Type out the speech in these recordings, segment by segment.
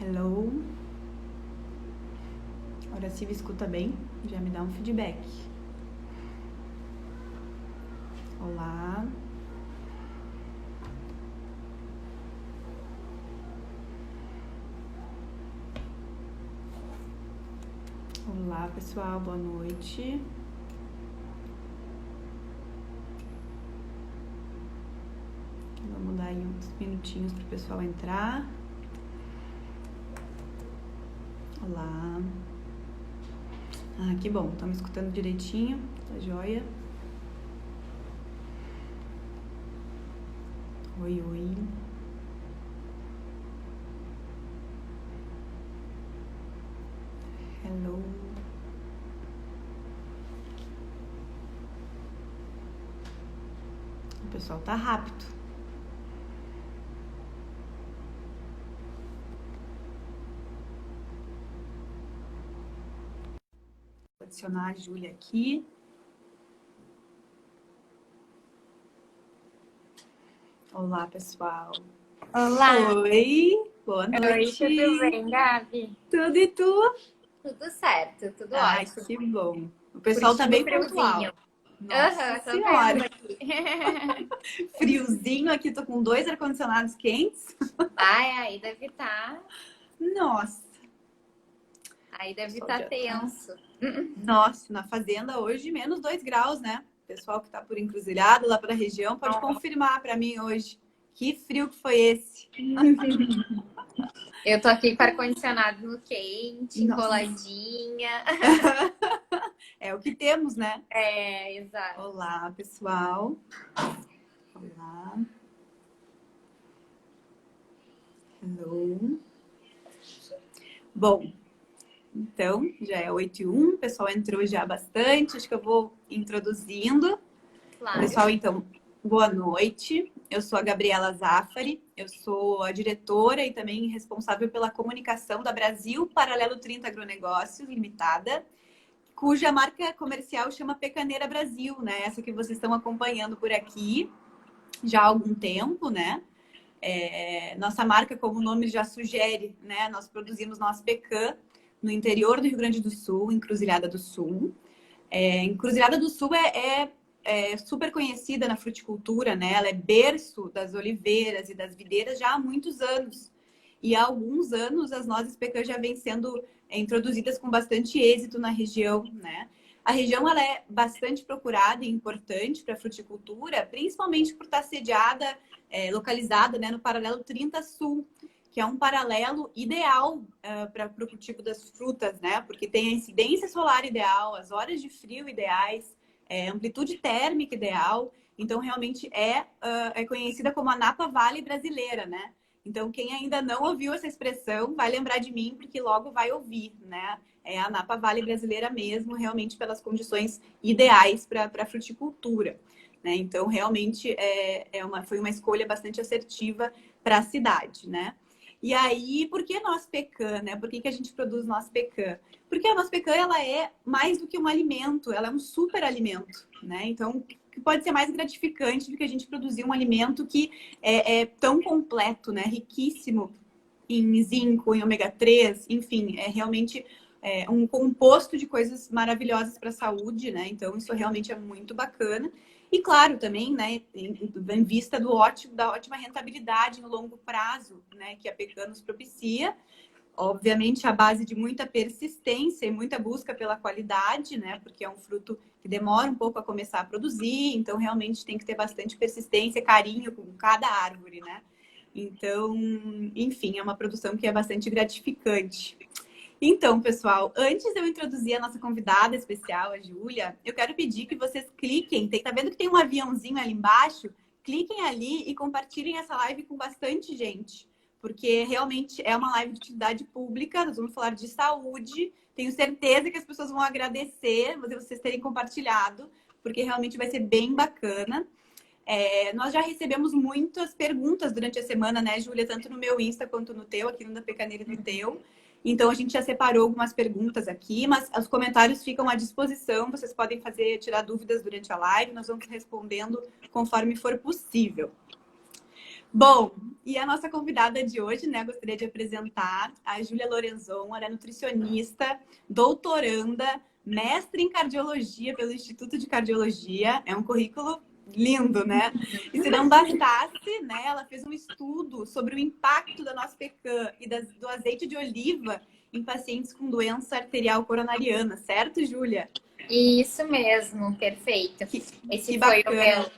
Hello. Agora se me escuta bem, já me dá um feedback. Olá. Olá, pessoal, boa noite. Vamos dar aí uns minutinhos para o pessoal entrar. Olá. Ah, que bom, estão me escutando direitinho, tá joia? Oi, oi. Hello. O pessoal tá rápido. Vou adicionar a Júlia aqui. Olá, pessoal. Olá! Oi, boa noite. Oi, tudo bem, Gabi? Tudo e tu? Tudo certo, tudo Ai, ótimo. que bom. O pessoal tá Curtindo o bem pontual. friozinho. Nossa Aham, tô vendo Senhora. aqui. Friozinho aqui, tô com 2 ar-condicionados quentes. Ai, aí deve estar. Nossa. Aí deve Pessoal estar já tá. tenso. Nossa, na fazenda hoje menos 2 graus, né? Pessoal que tá por Encruzilhada, lá pra região, pode confirmar pra mim hoje. Que frio que foi esse? Eu tô aqui com ar-condicionado no quente, Nossa. enroladinha. É o que temos, né? É, exato. Olá, pessoal. Olá. Hello. Bom, então, já é 8h01, o pessoal entrou já bastante, acho que eu vou introduzindo. Claro. Pessoal, então, boa noite. Eu sou a Gabriela Zaffari, eu sou a diretora e também responsável pela comunicação da Brasil Paralelo 30 Agronegócios Limitada, cuja marca comercial chama Pecaneira Brasil, né? Essa que vocês estão acompanhando por aqui já há algum tempo, né? Nossa marca, como o nome já sugere, né? Nós produzimos nosso pecan no interior do Rio Grande do Sul, Encruzilhada do Sul. Encruzilhada do Sul é super conhecida na fruticultura, né? Ela é berço das oliveiras e das videiras já há muitos anos. E há alguns anos as nozes pecan já vêm sendo introduzidas com bastante êxito na região, né? A região ela é bastante procurada e importante para a fruticultura, principalmente por estar sediada, localizada, né, no paralelo 30 Sul, que é um paralelo ideal para o cultivo das frutas, né? Porque tem a incidência solar ideal, as horas de frio ideais, amplitude térmica ideal. Então, realmente é conhecida como a Napa Valley brasileira, né? Então, quem ainda não ouviu essa expressão, vai lembrar de mim, porque logo vai ouvir, né? É a Napa Valley brasileira mesmo, realmente pelas condições ideais para a fruticultura. Né? Então, realmente, foi uma escolha bastante assertiva para a cidade, né? E aí, por que nosso pecan, né? Por que a gente produz nosso pecan? Porque a nossa pecan, ela é mais do que um alimento, ela é um super alimento, né? Então, que pode ser mais gratificante do que a gente produzir um alimento que é tão completo, né? Riquíssimo em zinco, em ômega 3, enfim, é realmente um composto de coisas maravilhosas para a saúde, né? Então, isso realmente é muito bacana. E claro, também, né, em vista da ótima rentabilidade no longo prazo, né, que a pecan nos propicia, obviamente, a base de muita persistência e muita busca pela qualidade, né? Porque é um fruto que demora um pouco a começar a produzir, então realmente tem que ter bastante persistência, carinho com cada árvore, né? Então, enfim, é uma produção que é bastante gratificante. Então, pessoal, antes de eu introduzir a nossa convidada especial, a Júlia, eu quero pedir que vocês cliquem, tá vendo que tem um aviãozinho ali embaixo? Cliquem ali e compartilhem essa live com bastante gente, porque realmente é uma live de utilidade pública, nós vamos falar de saúde, tenho certeza que as pessoas vão agradecer vocês terem compartilhado, porque realmente vai ser bem bacana. Nós já recebemos muitas perguntas durante a semana, né, Júlia? Tanto no meu Insta quanto no teu, aqui no da Pecaneira e no teu. Então, a gente já separou algumas perguntas aqui, mas os comentários ficam à disposição. Vocês podem tirar dúvidas durante a live. Nós vamos respondendo conforme for possível. Bom, e a nossa convidada de hoje, né? Gostaria de apresentar a Júlia Lorenzon. Ela é nutricionista, doutoranda, mestre em cardiologia pelo Instituto de Cardiologia. É um currículo lindo, né? E se não bastasse, né? Ela fez um estudo sobre o impacto da nossa pecan e do azeite de oliva em pacientes com doença arterial coronariana, certo, Júlia? Isso mesmo, perfeito. Que, Esse que foi o bacana.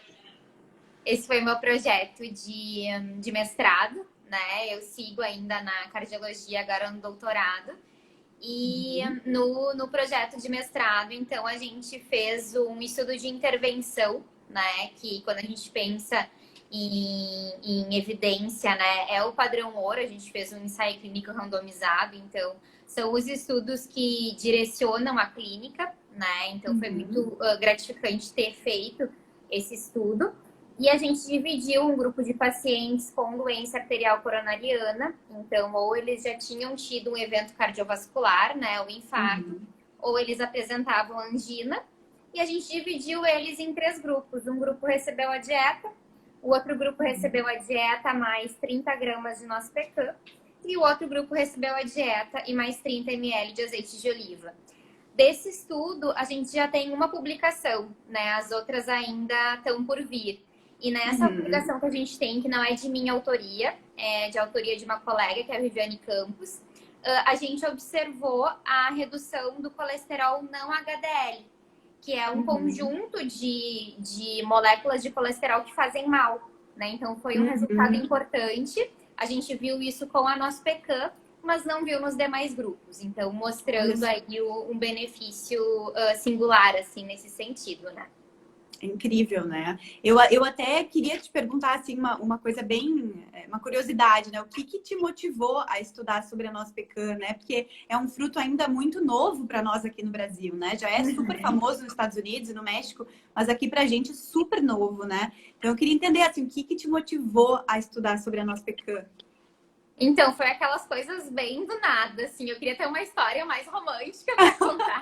esse foi o meu projeto de mestrado, né? Eu sigo ainda na cardiologia, agora no doutorado. E no projeto de mestrado, então, a gente fez um estudo de intervenção, né? Que quando a gente pensa em evidência, né? É o padrão ouro, a gente fez um ensaio clínico randomizado, então, são os estudos que direcionam a clínica, né? Então, foi muito gratificante ter feito esse estudo. E a gente dividiu um grupo de pacientes com doença arterial coronariana. Então, ou eles já tinham tido um evento cardiovascular, né, o infarto, ou eles apresentavam angina. E a gente dividiu eles em 3 grupos. Um grupo recebeu a dieta, o outro grupo recebeu a dieta mais 30 gramas de nosso pecan, e o outro grupo recebeu a dieta e mais 30 ml de azeite de oliva. Desse estudo, a gente já tem uma publicação, né? As outras ainda estão por vir. E nessa publicação que a gente tem, que não é de minha autoria, é de autoria de uma colega, que é a Viviane Campos, a gente observou a redução do colesterol não HDL, que é um conjunto de moléculas de colesterol que fazem mal, né? Então, foi um resultado importante. A gente viu isso com a nosso pecan, mas não viu nos demais grupos. Então, mostrando aí um benefício singular, assim, nesse sentido, né? É incrível, né? Eu até queria te perguntar, assim, uma coisa bem... Uma curiosidade, né? O que te motivou a estudar sobre a noz pecan, né? Porque é um fruto ainda muito novo para nós aqui no Brasil, né? Já é super famoso nos Estados Unidos e no México, mas aqui pra gente é super novo, né? Então, eu queria entender, assim, o que te motivou a estudar sobre a noz pecan? Então, foi aquelas coisas bem do nada, assim. Eu queria ter uma história mais romântica para contar.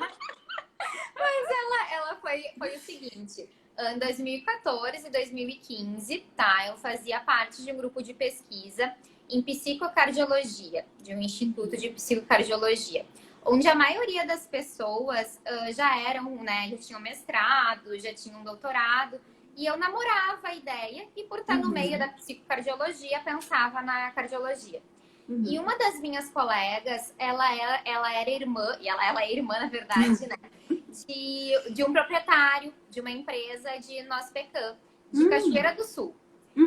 Mas ela foi o seguinte. Em 2014 e 2015, tá? Eu fazia parte de um grupo de pesquisa em psicocardiologia, de um instituto de psicocardiologia, onde a maioria das pessoas já eram, né? Já tinham mestrado, já tinham doutorado. E eu namorava a ideia e, por estar no meio da psicocardiologia, pensava na cardiologia. E uma das minhas colegas, ela era irmã, e ela é irmã, na verdade, né? De um proprietário de uma empresa de noz pecan, de Cachoeira do Sul.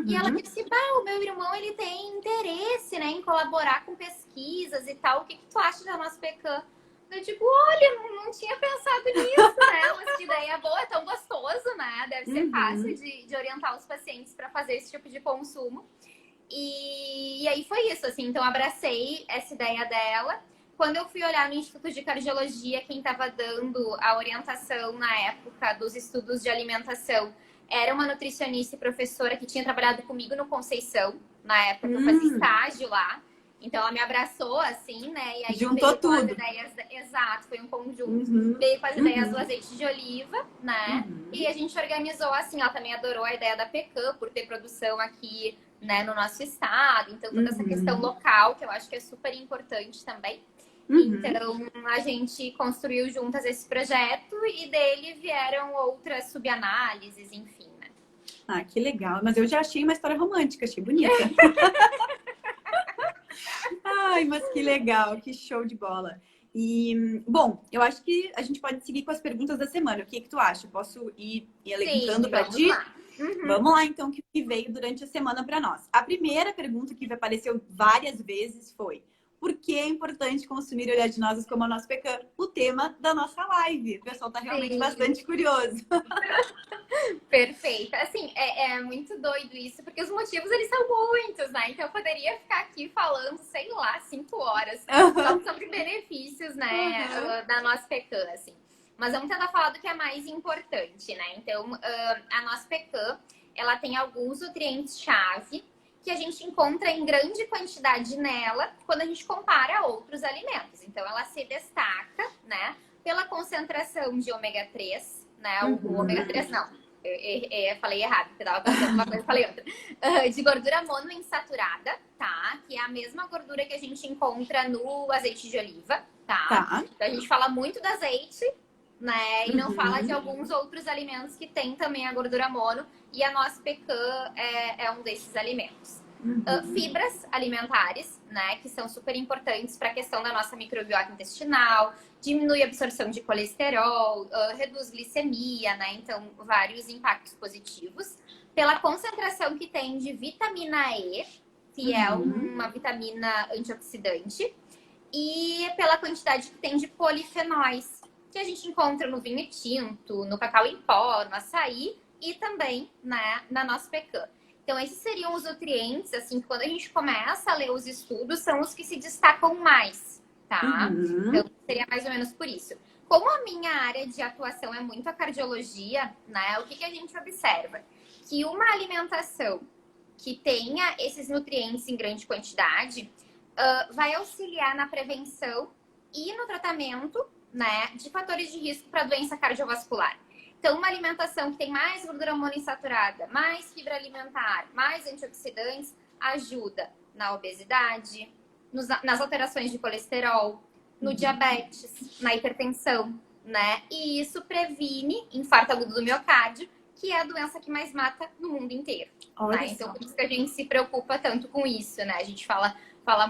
E ela disse, o meu irmão, ele tem interesse, né, em colaborar com pesquisas e tal. O que tu acha da noz pecan? Eu digo, olha, não tinha pensado nisso, né? Mas que ideia boa, é tão gostoso, né? Deve ser fácil de orientar os pacientes para fazer esse tipo de consumo. E aí foi isso, assim. Então, abracei essa ideia dela. Quando eu fui olhar no Instituto de Cardiologia, quem estava dando a orientação na época dos estudos de alimentação era uma nutricionista e professora que tinha trabalhado comigo no Conceição, na época que eu fazia estágio lá. Então, ela me abraçou, assim, né? E aí Juntou veio com as tudo. ideias... Exato, foi um conjunto. Veio com as ideias do azeite de oliva, né? E a gente organizou, assim, ela também adorou a ideia da pecan, por ter produção aqui, né, no nosso estado. Então, toda essa questão local, que eu acho que é super importante também. Então, a gente construiu juntas esse projeto e dele vieram outras subanálises, enfim, né? Ah, que legal. Mas eu já achei uma história romântica, achei bonita. Ai, mas que legal, que show de bola. E, bom, eu acho que a gente pode seguir com as perguntas da semana. O que tu acha? Posso ir elencando para ti? Lá. Vamos lá, então, o que veio durante a semana para nós. A primeira pergunta que apareceu várias vezes foi: por que é importante consumir oleaginosas como a noz pecan? O tema da nossa live. O pessoal está realmente bastante curioso. Perfeito. Assim, é muito doido isso, porque os motivos, eles são muitos, né? Então, eu poderia ficar aqui falando, sei lá, 5 horas só sobre benefícios, né, da noz pecan, assim. Mas vamos tentar falar do que é mais importante, né? Então, a noz pecan, ela tem alguns nutrientes-chave que a gente encontra em grande quantidade nela quando a gente compara a outros alimentos. Então, ela se destaca, né, pela concentração de ômega 3, né? O ômega 3 não. Eu falei errado, porque eu tava pensando uma coisa e falei outra. De gordura monoinsaturada, tá? Que é a mesma gordura que a gente encontra no azeite de oliva, tá? Então a gente fala muito do azeite, né? E não fala de alguns outros alimentos que tem também a gordura mono. E a nossa pecan é um desses alimentos. Fibras alimentares, né? Que são super importantes para a questão da nossa microbiota intestinal, diminui a absorção de colesterol, reduz glicemia, né? Então, vários impactos positivos. Pela concentração que tem de vitamina E, que é uma vitamina antioxidante, e pela quantidade que tem de polifenóis, que a gente encontra no vinho tinto, no cacau em pó, no açaí e também na nossa pecan. Então, esses seriam os nutrientes, assim, que quando a gente começa a ler os estudos, são os que se destacam mais, tá? Então, seria mais ou menos por isso. Como a minha área de atuação é muito a cardiologia, né? O que a gente observa? Que uma alimentação que tenha esses nutrientes em grande quantidade vai auxiliar na prevenção e no tratamento, né, de fatores de risco para doença cardiovascular. Então, uma alimentação que tem mais gordura monoinsaturada, mais fibra alimentar, mais antioxidantes, ajuda na obesidade, nas alterações de colesterol, no diabetes, na hipertensão, né? E isso previne infarto agudo do miocárdio, que é a doença que mais mata no mundo inteiro. Né? Então, por isso que a gente se preocupa tanto com isso, né? A gente fala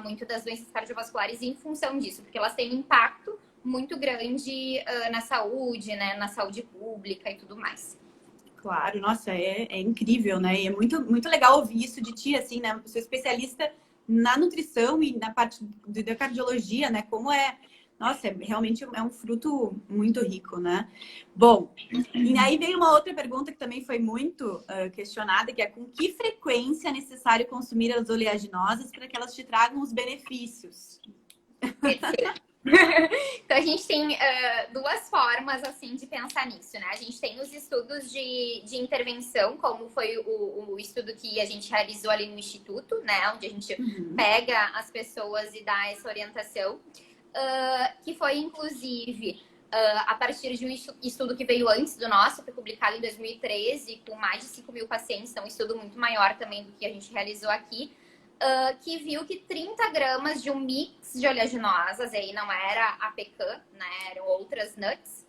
muito das doenças cardiovasculares em função disso, porque elas têm um impacto muito grande na saúde, né? Na saúde pública e tudo mais. Claro, nossa, é incrível, né? E é muito legal ouvir isso de ti, assim, né? Você é especialista na nutrição e na parte da cardiologia, né? Como nossa, realmente é um fruto muito rico, né? Bom, e aí veio uma outra pergunta que também foi muito questionada, que é com que frequência é necessário consumir as oleaginosas para que elas te tragam os benefícios? Perfeito. Então, a gente tem duas formas, assim, de pensar nisso, né? A gente tem os estudos de intervenção, como foi o estudo que a gente realizou ali no Instituto, né? Onde a gente pega as pessoas e dá essa orientação, que foi, inclusive, a partir de um estudo que veio antes do nosso, foi publicado em 2013, com mais de 5 mil pacientes, então um estudo muito maior também do que a gente realizou aqui, que viu que 30 gramas de um mix de oleaginosas, aí não era a pecan, né, eram outras nuts,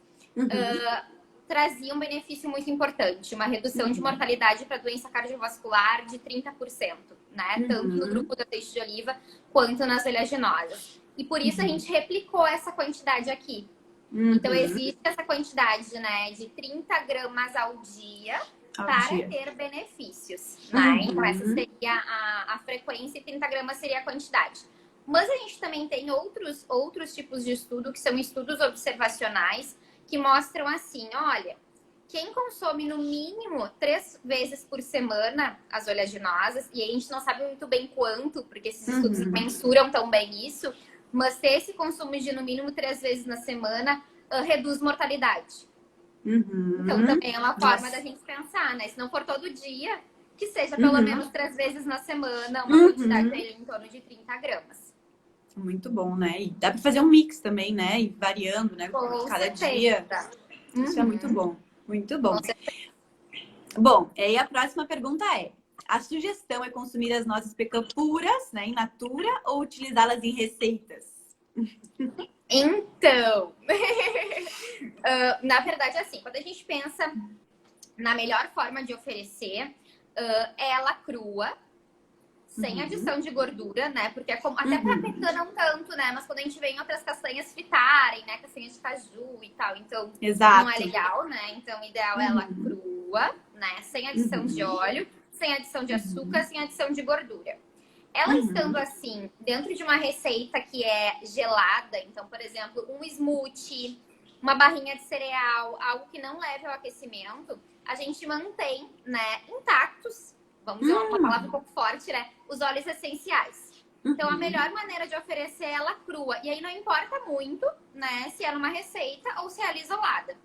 trazia um benefício muito importante, uma redução de mortalidade para doença cardiovascular de 30%, né, tanto no grupo do azeite de oliva quanto nas oleaginosas. E por isso a gente replicou essa quantidade aqui. Então, existe essa quantidade, né, de 30 gramas ao dia para ter benefícios, né? Então, essa seria a frequência e 30 gramas seria a quantidade. Mas a gente também tem outros tipos de estudo, que são estudos observacionais, que mostram assim, olha, quem consome no mínimo 3 vezes por semana as oleaginosas, e a gente não sabe muito bem quanto, porque esses estudos não mensuram tão bem isso, mas ter esse consumo de no mínimo 3 vezes na semana reduz mortalidade. Então, também é uma forma da gente pensar, né? Se não for todo dia, que seja pelo menos 3 vezes na semana, uma quantidade aí em torno de 30 gramas. Muito bom, né? E dá para fazer um mix também, né? E variando, né? Cada dia. Isso é muito bom. Muito bom. Bom, e aí a próxima pergunta é: a sugestão é consumir as nossas pecan puras, né? In natura, ou utilizá-las em receitas? Então, na verdade, assim, quando a gente pensa na melhor forma de oferecer, ela crua, sem adição de gordura, né? Porque até pra pecan não tanto, né? Mas quando a gente vê em outras castanhas fritarem, né? Castanhas de caju e tal, então não é legal, né? Então, o ideal é ela crua, né? Sem adição de óleo, sem adição de açúcar, sem adição de gordura. Ela estando assim, dentro de uma receita que é gelada, então, por exemplo, um smoothie, uma barrinha de cereal, algo que não leve ao aquecimento, a gente mantém, né, intactos, vamos dizer uma palavra um pouco forte, né, os óleos essenciais. Então, a melhor maneira de oferecer é ela crua. E aí não importa muito, né, se é numa receita ou se é ela isolada.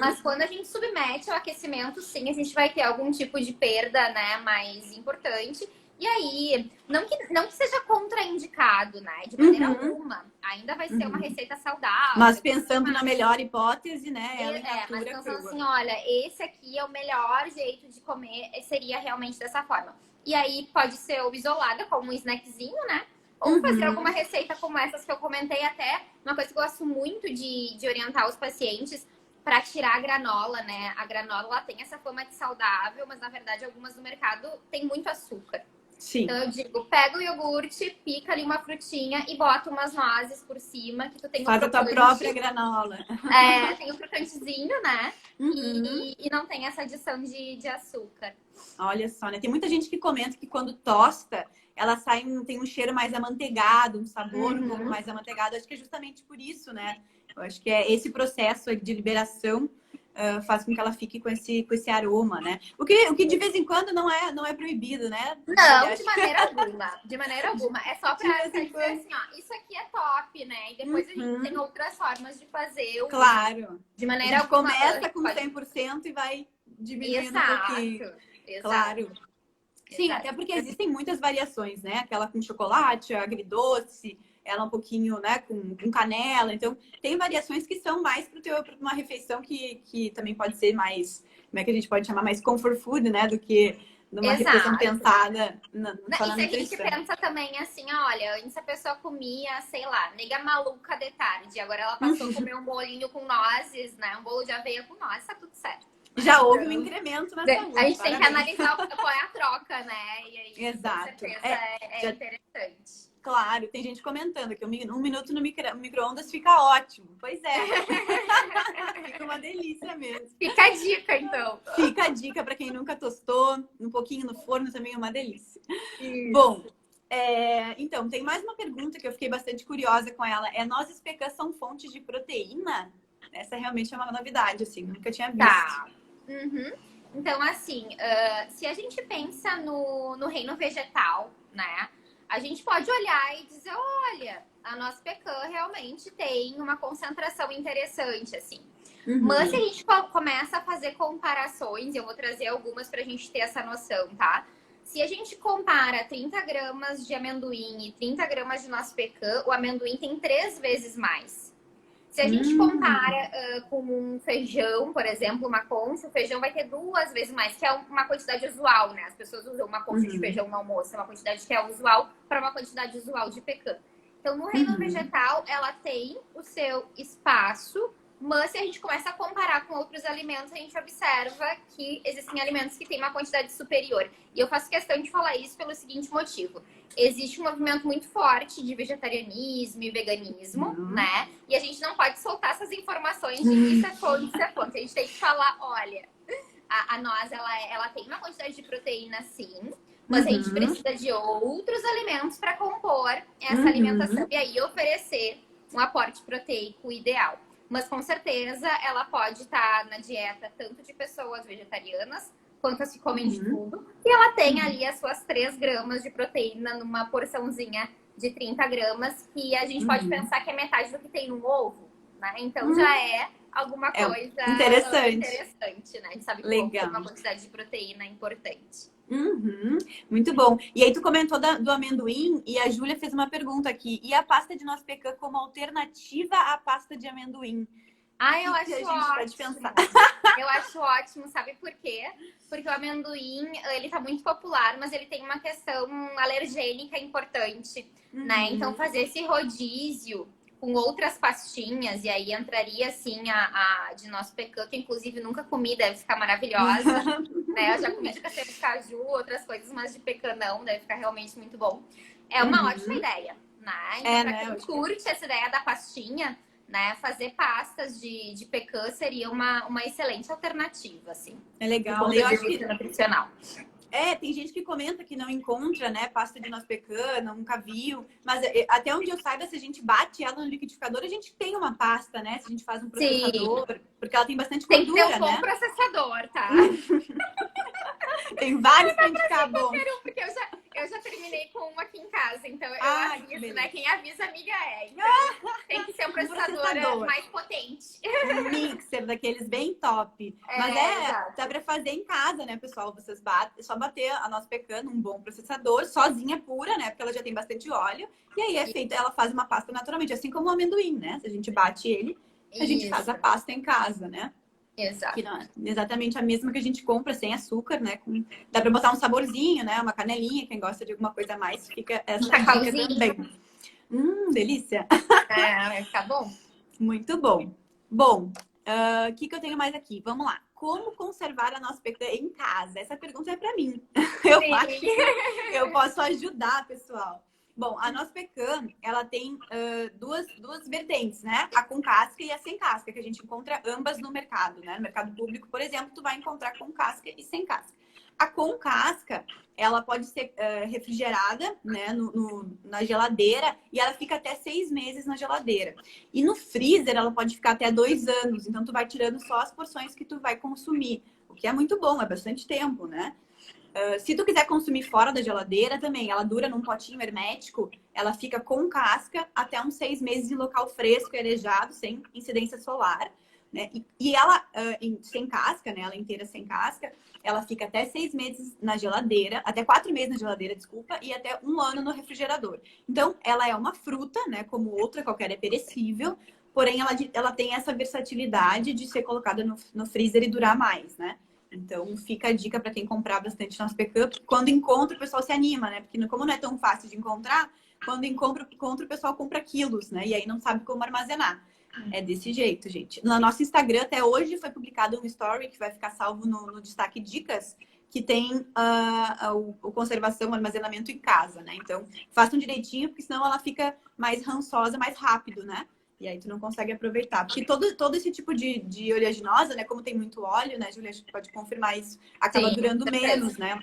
Mas quando a gente submete ao aquecimento, sim, a gente vai ter algum tipo de perda, né, mais importante. E aí, não que seja contraindicado, né? De maneira alguma. Ainda vai ser uma receita saudável. Mas pensando na melhor hipótese, né? Ela mas pensando assim, olha, esse aqui é o melhor jeito de comer, seria realmente dessa forma. E aí pode ser ou isolada, como um snackzinho, né? Ou fazer alguma receita como essas que eu comentei, até uma coisa que eu gosto muito de orientar os pacientes para tirar a granola, né? A granola ela tem essa fama de saudável, mas na verdade algumas no mercado tem muito açúcar. Sim. Então eu digo, pega o iogurte, pica ali uma frutinha e bota umas nozes por cima, que tu tem Faz a tua própria granola. Tem o crocantezinho, né? E não tem essa adição de açúcar. Olha só, né? Tem muita gente que comenta que quando tosta, ela tem um cheiro mais amanteigado, um sabor um pouco mais amanteigado. Acho que é justamente por isso, né? Eu acho que é esse processo de liberação faz com que ela fique com esse aroma, né? O que de vez em quando não é proibido, né? Não, de maneira alguma. De maneira alguma. É só pra dizer assim, ó, isso aqui é top, né? E depois a gente tem outras formas de fazer. Claro. De maneira alguma. Começa com 100% e vai diminuindo um pouquinho. Exato. Claro. Sim, até porque existem muitas variações, né? Aquela com chocolate, agridoce, ela um pouquinho, né, com canela. Então, tem variações que são mais para uma refeição que também pode ser mais, como é que a gente pode chamar, mais comfort food, né, do que numa refeição pensada só na nutrição. E se a gente pensa também assim, olha, antes a pessoa comia, sei lá, nega maluca de tarde. Agora ela passou a comer um bolinho com nozes, né, um bolo de aveia com nozes, tá tudo certo. Já houve um incremento na saúde. A gente tem que analisar qual é a troca, né? E aí, exato. Com certeza é interessante. Claro, tem gente comentando que um minuto no micro-ondas fica ótimo. Pois é. Fica uma delícia mesmo. Fica a dica, então. Fica a dica para quem nunca tostou. Um pouquinho no forno também é uma delícia. Isso. Bom, então, tem mais uma pergunta que eu fiquei bastante curiosa com ela. Nozes pecã são fontes de proteína? Essa realmente é uma novidade, assim. Nunca tinha visto. Tá. Então, assim, se a gente pensa no reino vegetal, né? A gente pode olhar e dizer, olha, a noz pecã realmente tem uma concentração interessante, assim. Mas se a gente começa a fazer comparações, eu vou trazer algumas pra gente ter essa noção, tá? Se a gente compara 30 gramas de amendoim e 30 gramas de noz pecã, o amendoim tem 3 vezes mais. Se a gente compara com um feijão, por exemplo, uma concha, o feijão vai ter 2 vezes mais, que é uma quantidade usual, né? As pessoas usam uma concha de feijão no almoço, é uma quantidade que é usual para uma quantidade usual de pecã. Então, no reino vegetal, ela tem o seu espaço, mas se a gente começa a comparar com outros alimentos, a gente observa que existem alimentos que têm uma quantidade superior. E eu faço questão de falar isso pelo seguinte motivo. Existe um movimento muito forte de vegetarianismo e veganismo, né? E a gente não pode soltar essas informações de isso é fonte, isso é fonte. A gente tem que falar, olha, a noz, ela tem uma quantidade de proteína, sim, mas a gente precisa de outros alimentos para compor essa alimentação. E aí oferecer um aporte proteico ideal. Mas com certeza ela pode estar na dieta tanto de pessoas vegetarianas quanto as que comem de tudo. E ela tem ali as suas 3 gramas de proteína numa porçãozinha de 30 gramas, que a gente pode pensar que é metade do que tem no ovo, né? Então já é alguma coisa interessante, né? A gente sabe que o ovo tem uma quantidade de proteína importante. Muito bom. E aí tu comentou do amendoim e a Júlia fez uma pergunta aqui. E a pasta de noz pecã como alternativa à pasta de amendoim? Eu acho ótimo. Pode pensar? Eu acho ótimo, sabe por quê? Porque o amendoim, ele tá muito popular, mas ele tem uma questão alergênica importante, né? Então fazer esse rodízio com outras pastinhas, e aí entraria assim a de noz pecã, que inclusive nunca comi, deve ficar maravilhosa, né? Eu já comi de castanha de caju, outras coisas, mas de pecã não, deve ficar realmente muito bom. É uma ótima ideia, né? Então, pra quem curte essa ideia da pastinha, né? Fazer pastas de pecã seria uma excelente alternativa, assim. É legal. Eu acho que nutricional. Tem gente que comenta que não encontra, né, pasta de noz pecã, nunca viu. Mas até onde eu saiba, se a gente bate ela no liquidificador, a gente tem uma pasta, né? Se a gente faz um processador, porque ela tem bastante gordura, né? Tem que ter um bom processador, tá? Tem vários pra indicar bom. Porque Eu já terminei com uma aqui em casa, então eu Que aviso, né? Quem avisa, amiga é. Então, tem que ser um Um processador mais potente. Um mixer daqueles bem top. Mas dá pra fazer em casa, né, pessoal? Vocês batem, é só bater a nossa pecan num bom processador, sozinha pura, né? Porque ela já tem bastante óleo. E aí é feito, ela faz uma pasta naturalmente, assim como o amendoim, né? Se a gente bate ele, a gente faz a pasta em casa, né? Exato. Que não é exatamente a mesma que a gente compra sem açúcar, né? Dá pra botar um saborzinho, né? Uma canelinha, quem gosta de alguma coisa a mais, fica essa dica também. Delícia! Vai ficar bom? Muito bom. Bom, o que eu tenho mais aqui? Vamos lá. Como conservar a nossa pecan em casa? Essa pergunta é para mim. Eu acho que eu posso ajudar, pessoal. Bom, a nossa pecan, ela tem duas vertentes, né? A com casca e a sem casca, que a gente encontra ambas no mercado, né? No mercado público, por exemplo, tu vai encontrar com casca e sem casca. A com casca, ela pode ser refrigerada, né, na geladeira, e ela fica até 6 meses na geladeira. E no freezer, ela pode ficar até 2 anos. Então, tu vai tirando só as porções que tu vai consumir, o que é muito bom, é bastante tempo, né? Se tu quiser consumir fora da geladeira também, ela dura num potinho hermético, ela fica com casca até uns 6 meses em local fresco e arejado, sem incidência solar, né? E ela, sem casca, né? Ela inteira sem casca, ela fica até 6 meses na geladeira, até 4 meses na geladeira, desculpa, e até 1 ano no refrigerador. Então, ela é uma fruta, né? Como outra qualquer, é perecível, porém ela tem essa versatilidade de ser colocada no freezer e durar mais, né? Então, fica a dica para quem comprar bastante nosso pecan. Quando encontra, o pessoal se anima, né? Porque como não é tão fácil de encontrar, quando encontra, o pessoal compra quilos, né? E aí não sabe como armazenar. É desse jeito, gente. No nosso Instagram, até hoje, foi publicado um story que vai ficar salvo no destaque dicas, que tem o conservação, o armazenamento em casa, né? Então, façam direitinho, porque senão ela fica mais rançosa, mais rápido, né? E aí tu não consegue aproveitar. Porque todo esse tipo de oleaginosa, né? Como tem muito óleo, né, Julia? A gente pode confirmar isso. Acaba durando menos, né?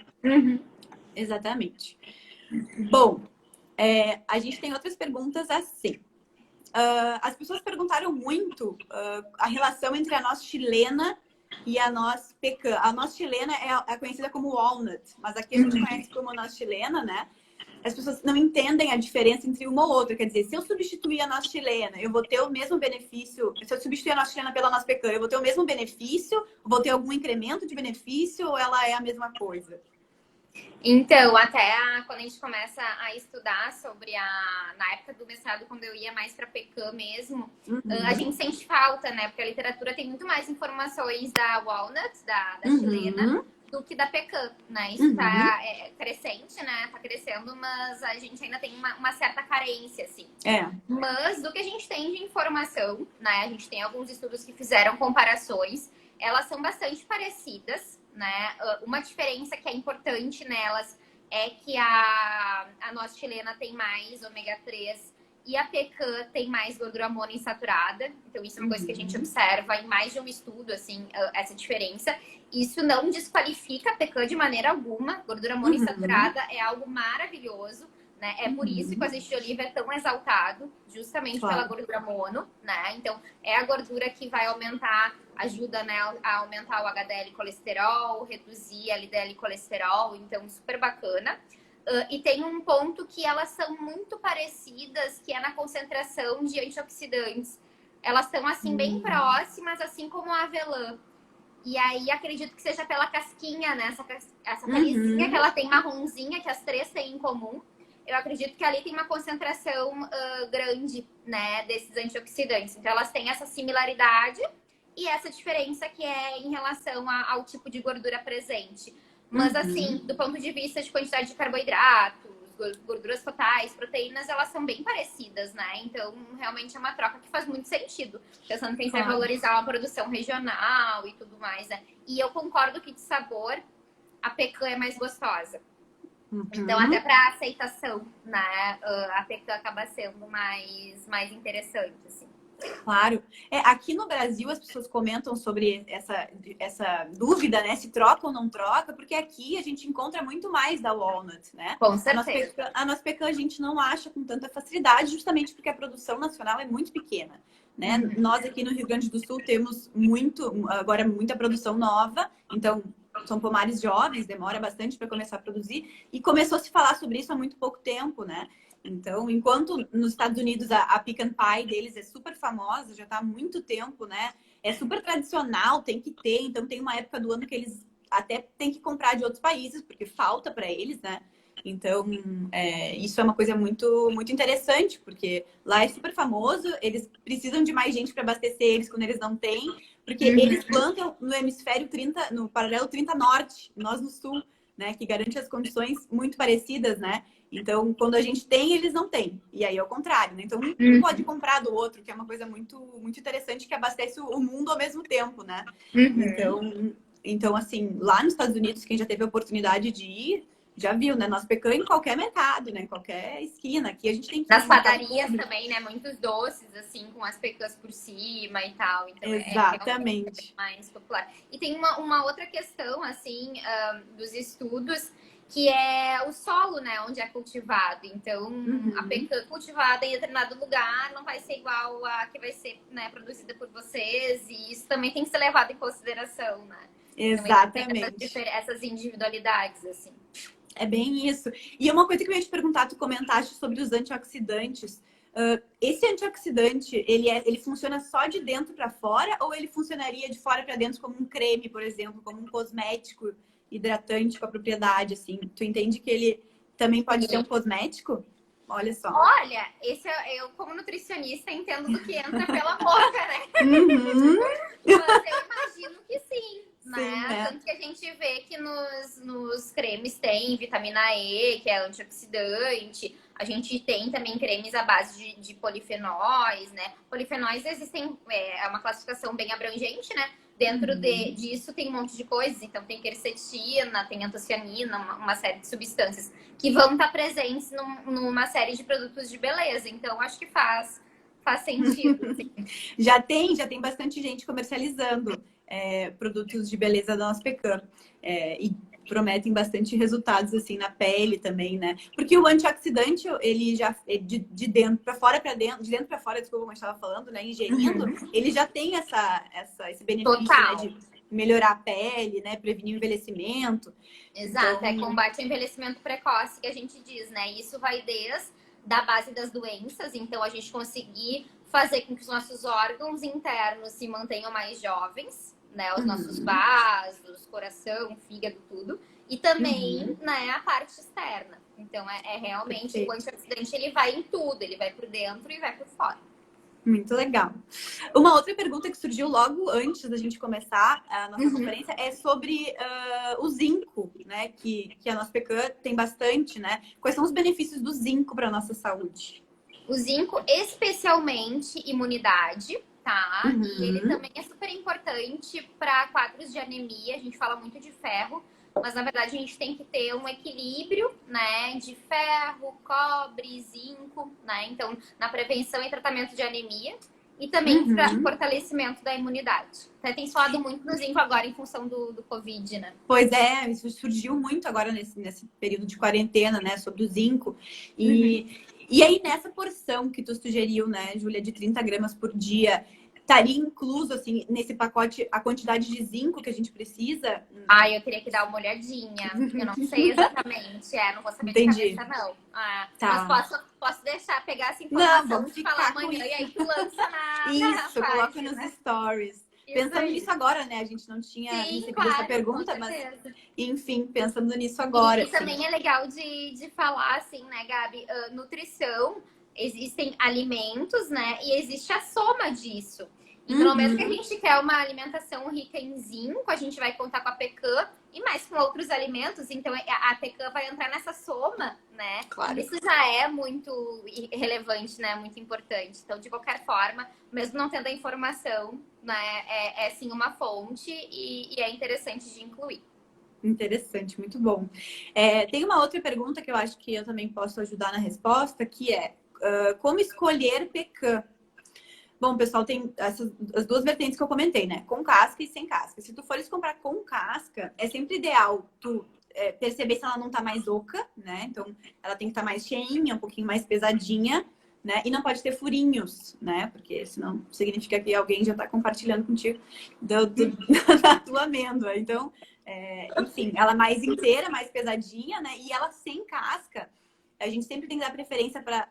Exatamente. Bom, a gente tem outras perguntas assim. As pessoas perguntaram muito a relação entre a noz chilena e a noz pecan. A noz chilena é conhecida como walnut, mas aqui a gente conhece como noz chilena, né? As pessoas não entendem a diferença entre uma ou outra. Quer dizer, se eu substituir a noz chilena, eu vou ter o mesmo benefício. Se eu substituir a noz chilena pela noz pecan, eu vou ter o mesmo benefício? Vou ter algum incremento de benefício ou ela é a mesma coisa? Então, quando a gente começa a estudar sobre na época do mestrado, quando eu ia mais para pecan mesmo, a gente sente falta, né? Porque a literatura tem muito mais informações da walnut, da chilena, do que da pecan, né? Isso tá crescente, né? Tá crescendo, mas a gente ainda tem uma certa carência, assim. Mas do que a gente tem de informação, né? A gente tem alguns estudos que fizeram comparações, elas são bastante parecidas, né? Uma diferença que é importante nelas é que a noz chilena tem mais ômega 3 e a pecan tem mais gordura monoinsaturada. Então, isso é uma coisa que a gente observa em mais de um estudo, assim, essa diferença. Isso não desqualifica a pecan de maneira alguma. Gordura monoinsaturada é algo maravilhoso, né? É por isso que o azeite de oliva é tão exaltado, justamente pela gordura mono, né? Então, é a gordura que vai ajuda, né, a aumentar o HDL colesterol, reduzir LDL colesterol, então super bacana. E tem um ponto que elas são muito parecidas, que é na concentração de antioxidantes. Elas estão, assim, bem próximas, assim como a avelã. E aí, acredito que seja pela casquinha, né? Essa pelezinha que ela tem marronzinha, que as três têm em comum. Eu acredito que ali tem uma concentração grande, né, desses antioxidantes. Então, elas têm essa similaridade e essa diferença que é em relação ao tipo de gordura presente. Mas, assim, do ponto de vista de quantidade de carboidratos, gorduras totais, proteínas, elas são bem parecidas, né? Então, realmente é uma troca que faz muito sentido. Pensando que a gente vai valorizar uma produção regional e tudo mais, né? E eu concordo que de sabor, a pecan é mais gostosa. Então, até para aceitação, né? A pecan acaba sendo mais interessante, assim. Claro. Aqui no Brasil as pessoas comentam sobre essa dúvida, né? Se troca ou não troca, porque aqui a gente encontra muito mais da walnut, né? Com certeza. A nossa pecan a gente não acha com tanta facilidade, justamente porque a produção nacional é muito pequena, né? Nós aqui no Rio Grande do Sul temos agora muita produção nova, então são pomares jovens, demora bastante para começar a produzir, e começou a se falar sobre isso há muito pouco tempo, né? Então, enquanto nos Estados Unidos a Pecan Pie deles é super famosa, já está há muito tempo, né? É super tradicional, tem que ter. Então, tem uma época do ano que eles até têm que comprar de outros países, porque falta para eles, né? Então, isso é uma coisa muito, muito interessante, porque lá é super famoso, eles precisam de mais gente para abastecer eles quando eles não têm, porque eles plantam no hemisfério 30, no paralelo 30 norte, nós no sul, né? Que garante as condições muito parecidas, né? Então, quando a gente tem, eles não têm. E aí é o contrário, né? Então, um pode comprar do outro, que é uma coisa muito, muito interessante que abastece o mundo ao mesmo tempo, né? Então, assim, lá nos Estados Unidos, quem já teve a oportunidade de ir, já viu, né? Nós pecamos em qualquer mercado, né? Em qualquer esquina. Aqui a gente tem que... Nas padarias também, né? Muitos doces, assim, com as pecãs por cima e tal. Então, exatamente. É mais popular. E tem uma outra questão, assim, dos estudos, que é o solo, né? Onde é cultivado. Então, a pecã cultivada em determinado lugar não vai ser igual a que vai ser, né, produzida por vocês. E isso também tem que ser levado em consideração, né? Exatamente. Essas individualidades, assim. É bem isso. E uma coisa que eu ia te perguntar, tu comentaste sobre os antioxidantes. Esse antioxidante, ele funciona só de dentro para fora ou ele funcionaria de fora para dentro como um creme, por exemplo, como um cosmético hidratante com a propriedade, assim? Tu entende que ele também pode ser um cosmético? Olha só. Olha, eu como nutricionista entendo do que entra pela boca, né? Mas eu imagino que sim. Né? Tanto que a gente vê que nos cremes tem vitamina E, que é antioxidante. A gente tem também cremes à base de polifenóis, né? Polifenóis existem, é uma classificação bem abrangente, né? Dentro disso tem um monte de coisas. Então tem quercetina, tem antocianina, uma série de substâncias que vão estar presentes numa série de produtos de beleza. Então acho que faz sentido. Assim. Já tem bastante gente comercializando produtos de beleza da nossa Pecan. E prometem bastante resultados assim na pele também, né? Porque o antioxidante, ele já de dentro para fora para dentro, de dentro para fora, desculpa, como eu estava falando, né? Ingerindo, ele já tem esse benefício, né, de melhorar a pele, né? Prevenir o envelhecimento. Exato, então... combate ao envelhecimento precoce que a gente diz, né? Isso vai da base das doenças, então a gente conseguir fazer com que os nossos órgãos internos se mantenham mais jovens, né? Os nossos vasos, coração, fígado, tudo. E também, né, a parte externa. Então, realmente, o antioxidante, ele vai em tudo. Ele vai por dentro e vai por fora. Muito legal. Uma outra pergunta que surgiu logo antes da gente começar a nossa conferência é sobre o zinco, né? Que a nossa Pecan tem bastante, né? Quais são os benefícios do zinco para a nossa saúde? O zinco, especialmente imunidade, tá? E ele também é super importante para quadros de anemia. A gente fala muito de ferro, mas na verdade a gente tem que ter um equilíbrio, né? De ferro, cobre, zinco, né? Então, na prevenção e tratamento de anemia e também para fortalecimento da imunidade. Até tem falado muito no zinco agora em função do Covid, né? Pois é, isso surgiu muito agora nesse período de quarentena, né? Sobre o zinco. E aí, nessa porção que tu sugeriu, né, Júlia, de 30 gramas por dia, estaria incluso, assim, nesse pacote, a quantidade de zinco que a gente precisa? Eu teria que dar uma olhadinha. Eu não sei exatamente. Não vou saber de cabeça, não. Tá. Mas posso deixar, pegar essa informação vamos e falar amanhã. E aí tu lança na Isso, página, coloca nos stories. Pensando nisso agora, né? A gente não tinha recebido essa pergunta, mas enfim, pensando nisso agora. E também é legal de falar, assim, né, Gabi? Nutrição, existem alimentos, né? E existe a soma disso. Então, mesmo que a gente quer uma alimentação rica em zinco, a gente vai contar com a Pecan e mais com outros alimentos. Então, a Pecan vai entrar nessa soma, né? Claro. Isso já é muito relevante, né? Muito importante. Então, de qualquer forma, mesmo não tendo a informação, né? É sim uma fonte e é interessante de incluir. Interessante, muito bom. Tem uma outra pergunta que eu acho que eu também posso ajudar na resposta, que é como escolher Pecan? Bom, pessoal, tem as duas vertentes que eu comentei, né? Com casca e sem casca. Se tu fores comprar com casca, é sempre ideal tu perceber se ela não tá mais oca, né? Então, ela tem que estar mais cheinha, um pouquinho mais pesadinha, né? E não pode ter furinhos, né? Porque senão significa que alguém já tá compartilhando contigo da tua amêndoa. Então, enfim, ela mais inteira, mais pesadinha, né? E ela sem casca, a gente sempre tem que dar preferência para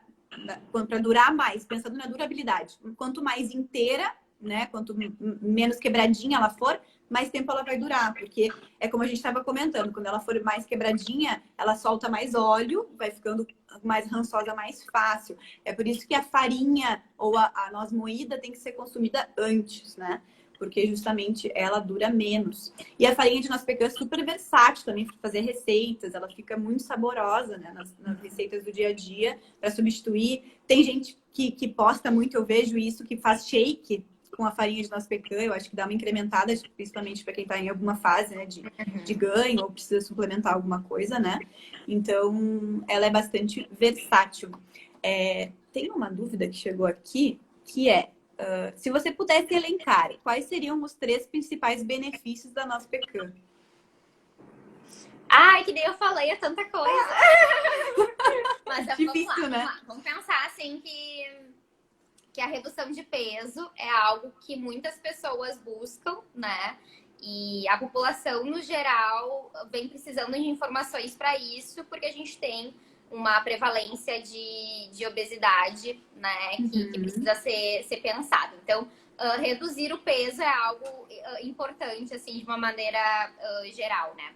durar mais, pensando na durabilidade. Quanto mais inteira, né? Quanto menos quebradinha ela for, mais tempo ela vai durar, porque é como a gente estava comentando, quando ela for mais quebradinha, ela solta mais óleo, vai ficando mais rançosa mais fácil. É por isso que a farinha ou a noz moída tem que ser consumida antes, né? Porque justamente ela dura menos. E a farinha de noz pecan é super versátil também para fazer receitas, ela fica muito saborosa, né? Nas receitas do dia a dia, para substituir. Tem gente que posta muito, eu vejo isso, que faz shake com a farinha de noz pecan, eu acho que dá uma incrementada, principalmente para quem está em alguma fase, né, de ganho ou precisa suplementar alguma coisa, né? Então, ela é bastante versátil. Tem uma dúvida que chegou aqui, que é, se você pudesse elencar, quais seriam os 3 principais benefícios da noz pecan? Ai, que nem eu falei, é tanta coisa. Mas difícil, vamos lá, né? vamos lá. Vamos pensar assim que a redução de peso é algo que muitas pessoas buscam, né? E a população, no geral, vem precisando de informações para isso, porque a gente tem uma prevalência de obesidade, né? Que precisa ser pensado. Então, reduzir o peso é algo importante, assim, de uma maneira geral, né?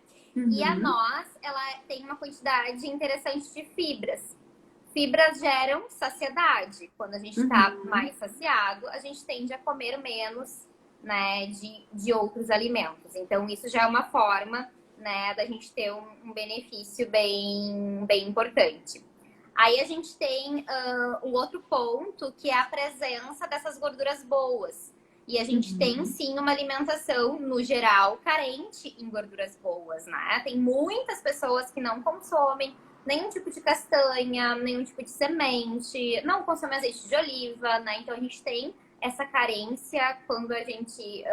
E a noz, ela tem uma quantidade interessante de fibras. Fibras geram saciedade. Quando a gente está mais saciado, a gente tende a comer menos, né, de outros alimentos. Então, isso já é uma forma, né, da gente ter um benefício bem importante. Aí a gente tem um outro ponto, que é a presença dessas gorduras boas. E a gente tem, sim, uma alimentação, no geral, carente em gorduras boas, né? Tem muitas pessoas que não consomem nenhum tipo de castanha, nenhum tipo de semente, não consome azeite de oliva, né? Então a gente tem essa carência quando a gente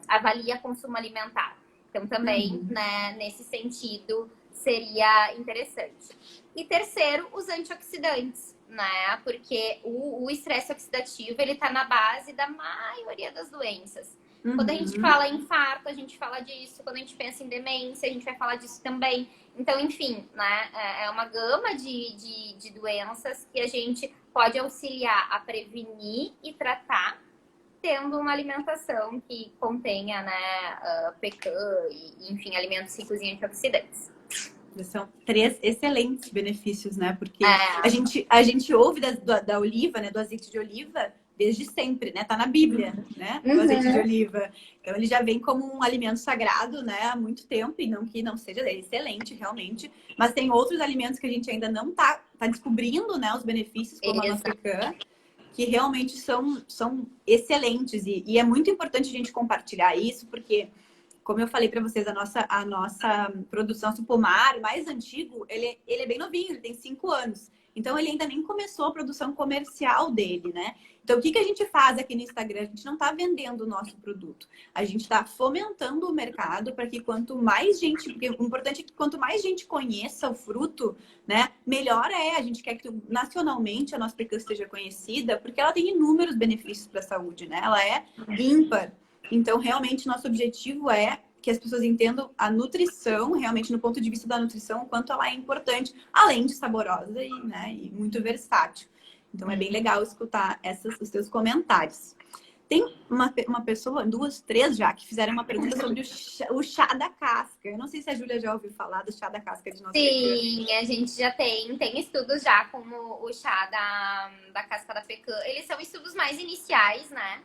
avalia consumo alimentar. Então também, né, nesse sentido, seria interessante. E terceiro, os antioxidantes, né? Porque o estresse oxidativo, ele tá na base da maioria das doenças. Quando a gente fala em infarto, a gente fala disso. Quando a gente pensa em demência, a gente vai falar disso também. Então, enfim, né? É uma gama de doenças que a gente pode auxiliar a prevenir e tratar, tendo uma alimentação que contenha, né, pecan e, enfim, alimentos ricos em antioxidantes. São 3 excelentes benefícios, né? Porque a gente ouve da oliva, né? Do azeite de oliva desde sempre, né? Tá na Bíblia, né? O azeite de oliva. Então ele já vem como um alimento sagrado, né? Há muito tempo, e não que não seja excelente, realmente. Mas tem outros alimentos que a gente ainda não tá descobrindo, né? Os benefícios, como a noz pecan, que realmente são excelentes. E é muito importante a gente compartilhar isso, porque, como eu falei para vocês, a nossa produção, nosso pomar mais antigo, ele é bem novinho, ele tem 5 anos. Então, ele ainda nem começou a produção comercial dele, né? Então, o que a gente faz aqui no Instagram? A gente não está vendendo o nosso produto. A gente está fomentando o mercado para que quanto mais gente... Porque o importante é que quanto mais gente conheça o fruto, né? Melhor é. A gente quer que nacionalmente a nossa pecan esteja conhecida, porque ela tem inúmeros benefícios para a saúde, né? Ela é ímpar. Então, realmente, nosso objetivo é que as pessoas entendam a nutrição, realmente, no ponto de vista da nutrição, o quanto ela é importante, além de saborosa e muito versátil. Então, é bem legal escutar os teus comentários. Tem uma pessoa, 2, 3 já, que fizeram uma pergunta sobre o chá da casca. Eu não sei se a Júlia já ouviu falar do chá da casca de noz pecan. Sim, a gente já tem estudos já como o chá da casca da pecan. Eles são estudos mais iniciais, né?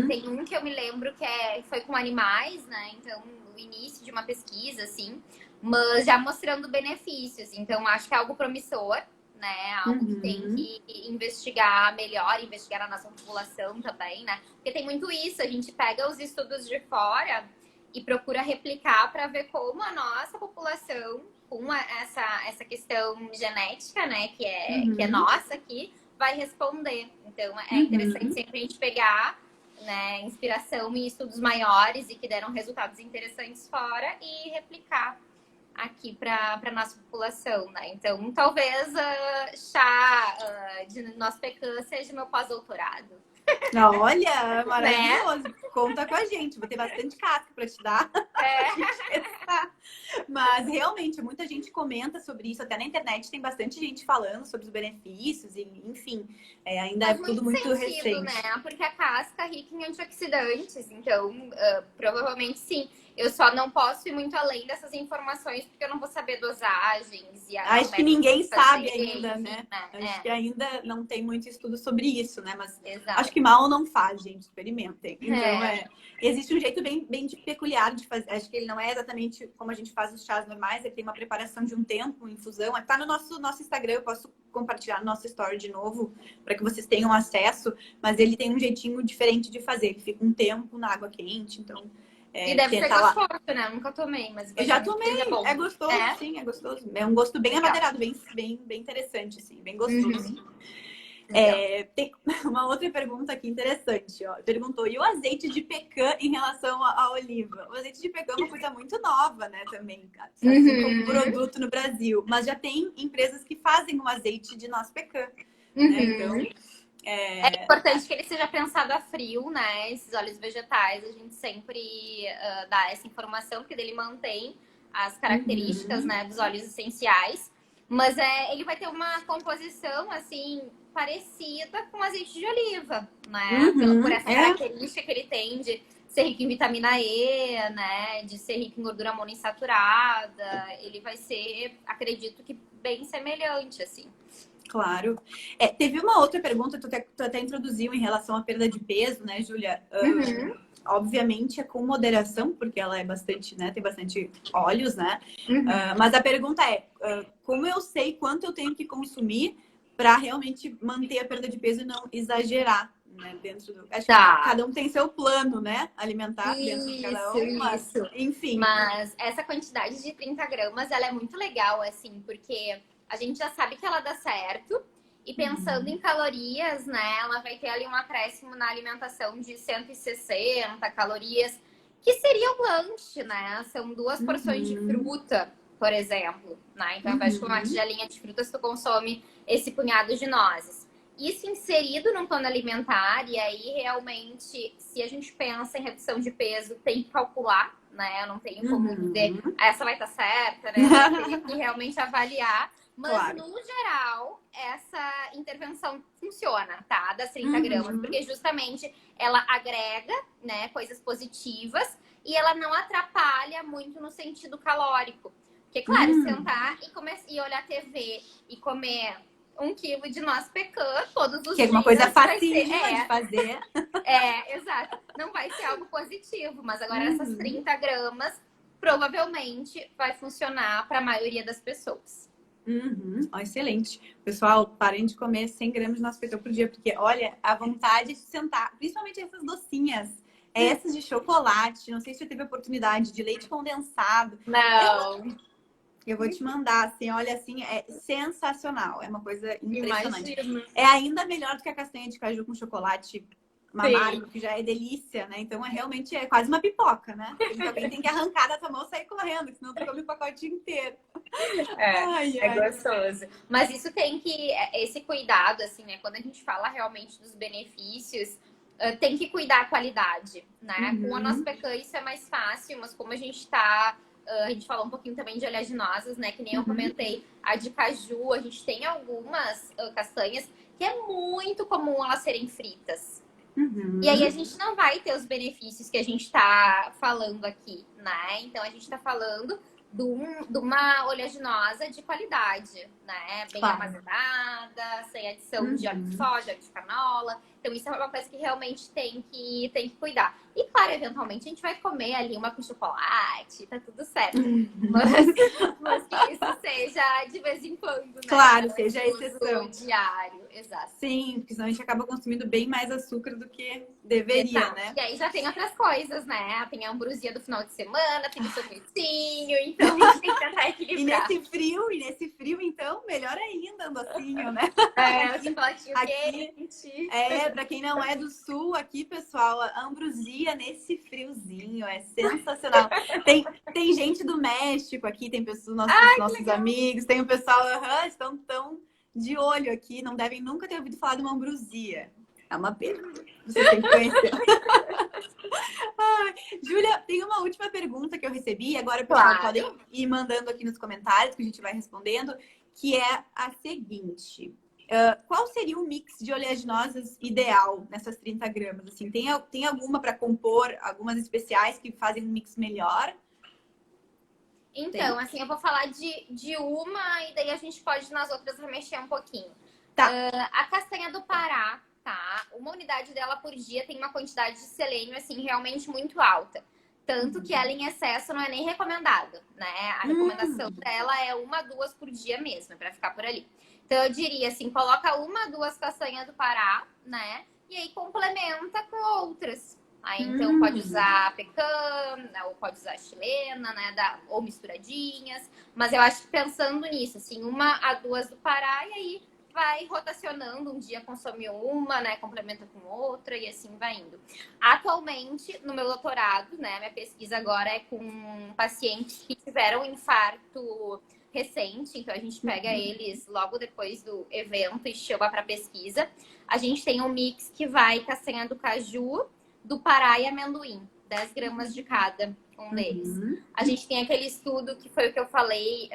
Tem um que eu me lembro que foi com animais, né? Então, o início de uma pesquisa, assim, mas já mostrando benefícios. Então, acho que é algo promissor, né? Algo que tem que investigar melhor, investigar na nossa população também, né? Porque tem muito isso, a gente pega os estudos de fora e procura replicar para ver como a nossa população, com essa questão genética, né? Que é nossa aqui, vai responder. Então, é interessante sempre a gente pegar, né, inspiração em estudos maiores e que deram resultados interessantes fora e replicar aqui para a nossa população, né? Então, talvez chá de nosso pecan seja meu pós-doutorado. Olha, Né? maravilhoso. Conta com a gente. Vou ter bastante casca para te dar. Mas realmente, muita gente comenta sobre isso. Até na internet tem bastante gente falando sobre os benefícios. E, enfim, ainda Faz é tudo muito muito sentido, recente. né? Porque a casca é rica em antioxidantes. Então, provavelmente sim. Eu só não posso ir muito além dessas informações porque eu não vou saber dosagens e Acho que ninguém sabe ainda, né? Acho que ainda não tem muito estudo sobre isso, né? Mas acho que mal não faz, gente. Experimentem. Então, existe um jeito bem peculiar de fazer. Acho que ele não é exatamente como a gente faz os chás normais. Ele tem uma preparação de um tempo, infusão. Tá no nosso Instagram, eu posso compartilhar no nosso story de novo para que vocês tenham acesso. Mas ele tem um jeitinho diferente de fazer. Ele fica um tempo na água quente, então... e deve ser gostoso, né? Eu nunca tomei, mas... Eu já tomei, é gostoso, sim, é gostoso. É um gosto bem amadeirado, bem interessante, assim, bem gostoso. Tem uma outra pergunta aqui interessante, ó. Perguntou, e o azeite de pecan em relação à oliva? O azeite de pecan é uma coisa muito nova, né, também, assim como produto no Brasil. Mas já tem empresas que fazem o azeite de nosso pecan, né? Então... É importante que ele seja pensado a frio, né? Esses óleos vegetais, a gente sempre dá essa informação, porque ele mantém as características, né, dos óleos essenciais. Mas ele vai ter uma composição, assim, parecida com azeite de oliva, né? Por essa característica que ele tem de ser rico em vitamina E, né? De ser rico em gordura monoinsaturada. Ele vai ser, acredito que, bem semelhante, assim. Claro. Teve uma outra pergunta que tu até introduziu em relação à perda de peso, né, Júlia? Obviamente é com moderação, porque ela é bastante, né? Tem bastante óleos, né? Mas a pergunta é, como eu sei quanto eu tenho que consumir para realmente manter a perda de peso e não exagerar, né? Acho que cada um tem seu plano, né? Alimentar dentro de cada um, mas, enfim. Mas essa quantidade de 30 gramas, ela é muito legal, assim, porque... a gente já sabe que ela dá certo. E pensando em calorias, né? Ela vai ter ali um acréscimo na alimentação de 160 calorias, que seria o lanche, né? São 2 porções de fruta, por exemplo, né? Então, ao invés de comer uma tigelinha de frutas, tu consome esse punhado de nozes. Isso inserido num plano alimentar, e aí realmente, se a gente pensa em redução de peso, tem que calcular, né? Eu não tenho como dizer, essa vai estar certa, né? Eu tenho que realmente avaliar. Mas, no geral, essa intervenção funciona, tá? Das 30 gramas. Porque justamente ela agrega, né, coisas positivas e ela não atrapalha muito no sentido calórico. Porque, claro, sentar e olhar TV e comer 1 quilo de noz pecan todos os dias. Que é uma coisa facílima de fazer. Exato. Não vai ser algo positivo. Mas agora essas 30 gramas provavelmente vai funcionar para a maioria das pessoas. Excelente. Pessoal, parem de comer 100 gramas de nosso pecan por dia, porque, olha, a vontade de sentar, principalmente essas docinhas, essas de chocolate, não sei se você teve a oportunidade de leite condensado. Não. Eu vou te mandar, assim, olha, assim, é sensacional, é uma coisa impressionante. Imagino. É ainda melhor do que a castanha de caju com chocolate amargo, que já é delícia, né? Então, realmente é quase uma pipoca, né? Alguém tem que arrancar da tua mão e sair correndo, senão tu come o pacote inteiro. Gostoso. Mas isso tem que... esse cuidado, assim, né? Quando a gente fala realmente dos benefícios, tem que cuidar a qualidade, né? Com a nossa pecan isso é mais fácil, mas como a gente tá... a gente falou um pouquinho também de oleaginosas, né? Que nem eu comentei. A de caju, a gente tem algumas castanhas que é muito comum elas serem fritas. E aí a gente não vai ter os benefícios que a gente tá falando aqui, né? Então a gente tá falando de uma oleaginosa de qualidade, né? Bem armazenada, sem adição de óleo de soja, óleo de canola. Então isso é uma coisa que realmente tem que cuidar. E claro, eventualmente a gente vai comer ali uma com chocolate, tá tudo certo. Mas que isso seja de vez em quando, né? Claro, seja a exceção. Diário, exato. Sim, porque senão a gente acaba consumindo bem mais açúcar do que deveria, né? E aí já tem outras coisas, né? Tem a ambrosia do final de semana, tem o sorvetinho, então a gente tem que tentar equilibrar. E nesse frio, então, melhor ainda um docinho, né? O chocolatinho quente. para quem não é do sul, aqui, pessoal, a ambrosia nesse friozinho é sensacional. Tem gente do México aqui, tem pessoas, nossos amigos, tem o pessoal, estão tão de olho aqui, não devem nunca ter ouvido falar de uma ambrosia. É uma pena. Vocês têm que conhecer. Júlia, tem uma última pergunta que eu recebi, agora o pessoal podem ir mandando aqui nos comentários que a gente vai respondendo, que é a seguinte. Qual seria o mix de oleaginosas ideal nessas 30 gramas? Assim, tem alguma para compor, algumas especiais que fazem um mix melhor? Então, assim, eu vou falar de uma e daí a gente pode nas outras remexer um pouquinho. Tá. A castanha do Pará, tá? Uma unidade dela por dia tem uma quantidade de selênio, assim, realmente muito alta. Tanto que ela em excesso não é nem recomendada, né? A recomendação dela é 1, 2 por dia mesmo, para ficar por ali. Então, eu diria assim, coloca 1, 2 castanhas do Pará, né? E aí complementa com outras. Aí, então, pode usar a pecan, ou pode usar a chilena, né? Ou misturadinhas. Mas eu acho que pensando nisso, assim, 1 a 2 do Pará, e aí vai rotacionando. Um dia consome uma, né? Complementa com outra e assim vai indo. Atualmente, no meu doutorado, né? Minha pesquisa agora é com pacientes que tiveram infarto recente, então a gente pega eles logo depois do evento e chama para pesquisa. A gente tem um mix que vai castanha do caju, do Pará e amendoim, 10 gramas de cada um deles. A gente tem aquele estudo que foi o que eu falei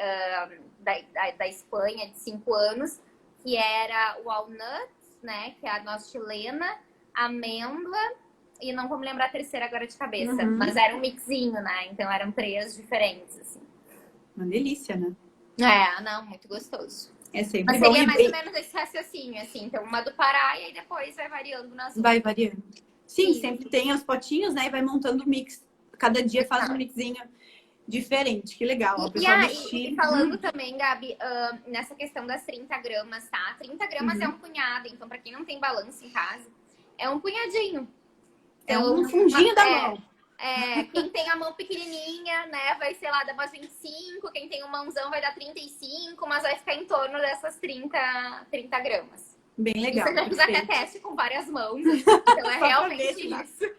da Espanha, de 5 anos, que era walnuts, né, que é a noz chilena, amêndoa, e não vou me lembrar a terceira agora de cabeça, mas era um mixinho, né, então eram 3 diferentes, assim. Uma delícia, né? Não, muito gostoso. É sempre Mas bom. seria mais ou menos esse raciocínio, assim. Então, uma do Pará e aí depois vai variando nas outras. Vai variando. Sim, sempre tem os potinhos, né? E vai montando o mix. Cada dia faz um mixinho diferente. Que legal. O pessoal e falando também, Gabi, nessa questão das 30 gramas, tá? 30 gramas é um punhado. Então, pra quem não tem balanço em casa, é um punhadinho. Então, é um fundinho da mão. Quem tem a mão pequenininha, né, vai, sei lá, dar umas 25. Quem tem um mãozão vai dar 35, mas vai ficar em torno dessas 30 gramas. Bem legal. Isso eu já fiz até teste com várias mãos. Então é realmente isso.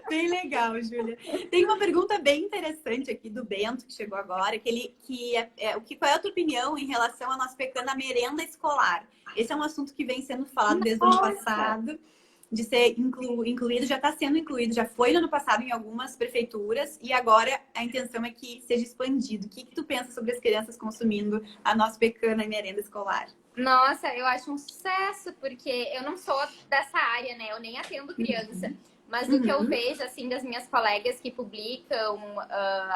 Bem legal, Júlia. Tem uma pergunta bem interessante aqui do Bento, que chegou agora, qual é a tua opinião em relação à nossa pecan na merenda escolar? Esse é um assunto que vem sendo falado desde o ano passado, de ser incluído, já está sendo incluído, já foi no ano passado em algumas prefeituras e agora a intenção é que seja expandido. O que tu pensa sobre as crianças consumindo a nossa pecan na merenda escolar? Nossa, eu acho um sucesso, porque eu não sou dessa área, né? Eu nem atendo criança. Mas o que eu vejo, assim, das minhas colegas que publicam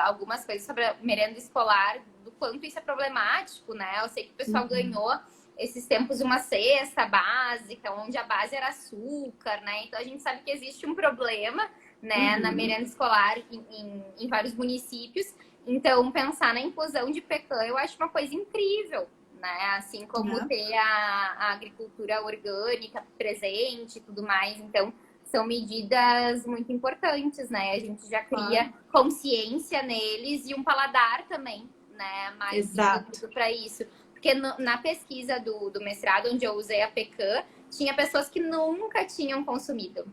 algumas coisas sobre a merenda escolar, do quanto isso é problemático, né? Eu sei que o pessoal ganhou esses tempos uma cesta básica, onde a base era açúcar, né? Então a gente sabe que existe um problema, né, na merenda escolar em vários municípios. Então, pensar na inclusão de pecan, eu acho uma coisa incrível, né? Assim como ter a agricultura orgânica presente e tudo mais. Então, são medidas muito importantes, né? A gente já cria consciência neles e um paladar também, né? Mais desenvolvido para isso. Porque na pesquisa do mestrado, onde eu usei a pecan, tinha pessoas que nunca tinham consumido.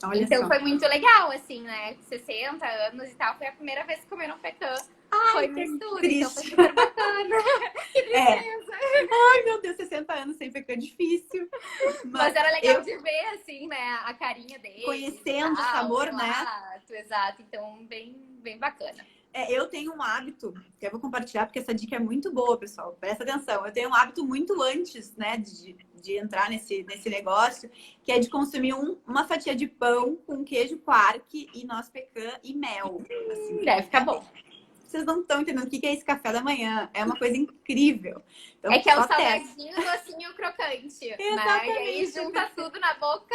Olha então só. Foi muito legal, assim, né? 60 anos e tal, foi a primeira vez que comeram pecan. Foi textura, então foi super bacana. Que tristeza. Ai, meu Deus, 60 anos sem pecan é difícil. Mas era legal de ver, assim, né? A carinha deles. Conhecendo o sabor, né? Exato. Então, bem bacana. Eu tenho um hábito, que eu vou compartilhar, porque essa dica é muito boa, pessoal. Presta atenção. Eu tenho um hábito muito antes, né, de entrar nesse negócio, que é de consumir uma fatia de pão com queijo quark e noz pecan e mel. Assim, deve ficar bom. Vocês não estão entendendo o que é esse café da manhã. É uma coisa incrível. Então, é que é o salgadinho, docinho, crocante. Né? E aí junta tudo na boca.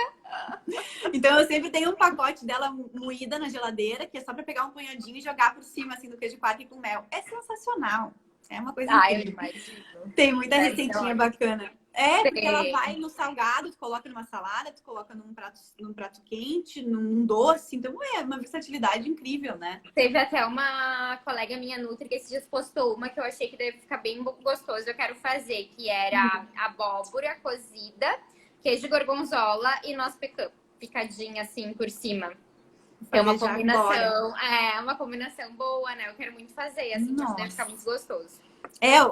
Então eu sempre tenho um pacote dela moída na geladeira, que é só para pegar um punhadinho e jogar por cima, assim, do queijo quark com mel. É sensacional. É uma coisa incrível. Eu imagino. Tem muita receitinha bacana. Porque ela vai no salgado, tu coloca numa salada, tu coloca num prato quente, num doce. Então é uma versatilidade incrível, né? Teve até uma colega minha Nutri que esses dias postou uma que eu achei que deve ficar bem gostoso. Eu quero fazer, que era abóbora cozida queijo gorgonzola e noz pecan, picadinha assim por cima. É Fazer uma já combinação, agora. é uma combinação boa, né? Eu quero muito fazer, assim, que acho que deve ficar Nossa. muito gostoso.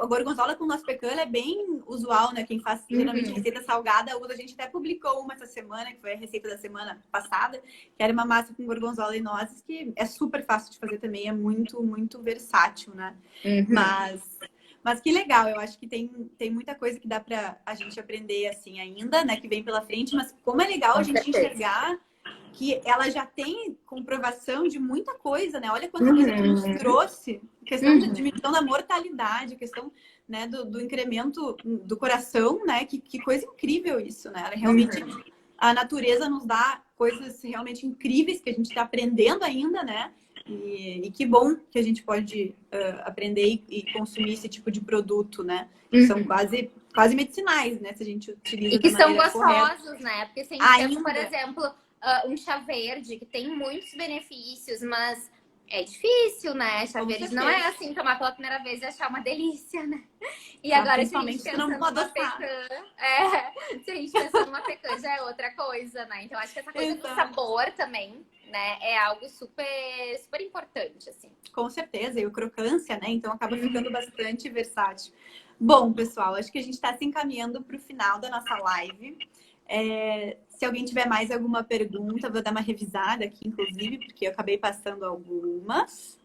O gorgonzola com noz pecan é bem usual, né? Quem faz geralmente Uhum. receita salgada usa. A gente até publicou uma essa semana, que foi a receita da semana passada, que era uma massa com gorgonzola e nozes, que é super fácil de fazer também, é muito, muito versátil, né? Uhum. Mas que legal, eu acho que tem muita coisa que dá pra a gente aprender assim ainda, né? Que vem pela frente, mas como é legal a Com gente certeza. enxergar que ela já tem comprovação de muita coisa, né? Olha quanta coisa que a gente Uhum. trouxe. Questão da Uhum. diminuição da mortalidade, questão, né, do incremento do coração, né? Que coisa incrível isso, né? Ela realmente, Uhum. a natureza nos dá coisas realmente incríveis que a gente está aprendendo ainda, né? E que bom que a gente pode aprender e consumir esse tipo de produto, né? Que são Uhum. quase medicinais, né? Se a gente E utiliza que da são maneira correta. gostosos, né? Porque se a gente pensa, por Ainda, exemplo, um chá verde, que tem muitos benefícios, mas é difícil, né? Chá com verde não é certeza. assim, tomar pela primeira vez e achar uma delícia, né? E Ah, agora, se a gente principalmente se não pensa numa adoçar. pecan, se a gente pensa numa pecan, já é outra coisa, né? Então, acho que essa coisa do Exato. sabor também, né, é algo super, super importante, assim. Com certeza, e o crocância, né? Então acaba ficando Uhum. bastante versátil. Bom, pessoal, acho que a gente está se encaminhando para o final da nossa live. Se alguém tiver mais alguma pergunta, vou dar uma revisada aqui, inclusive, porque eu acabei passando algumas.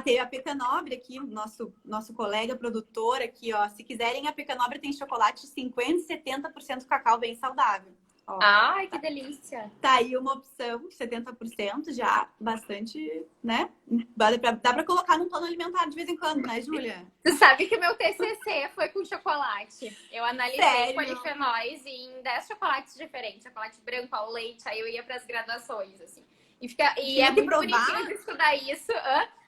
Tem a Peca Nobre aqui, nosso colega produtor aqui, ó. Se quiserem, a Peca Nobre tem chocolate 50% e 70% cacau bem saudável. Ó, Ai, que delícia! tá aí uma opção, 70% já bastante, né? Dá pra colocar num plano alimentar de vez em quando, né, Júlia? Tu sabe que o meu TCC foi com chocolate. Eu analisei Sério? polifenóis em 10 chocolates diferentes. Chocolate branco ao leite, aí eu ia para as graduações, assim. E é Tinha que muito bonitinho provar? de estudar isso.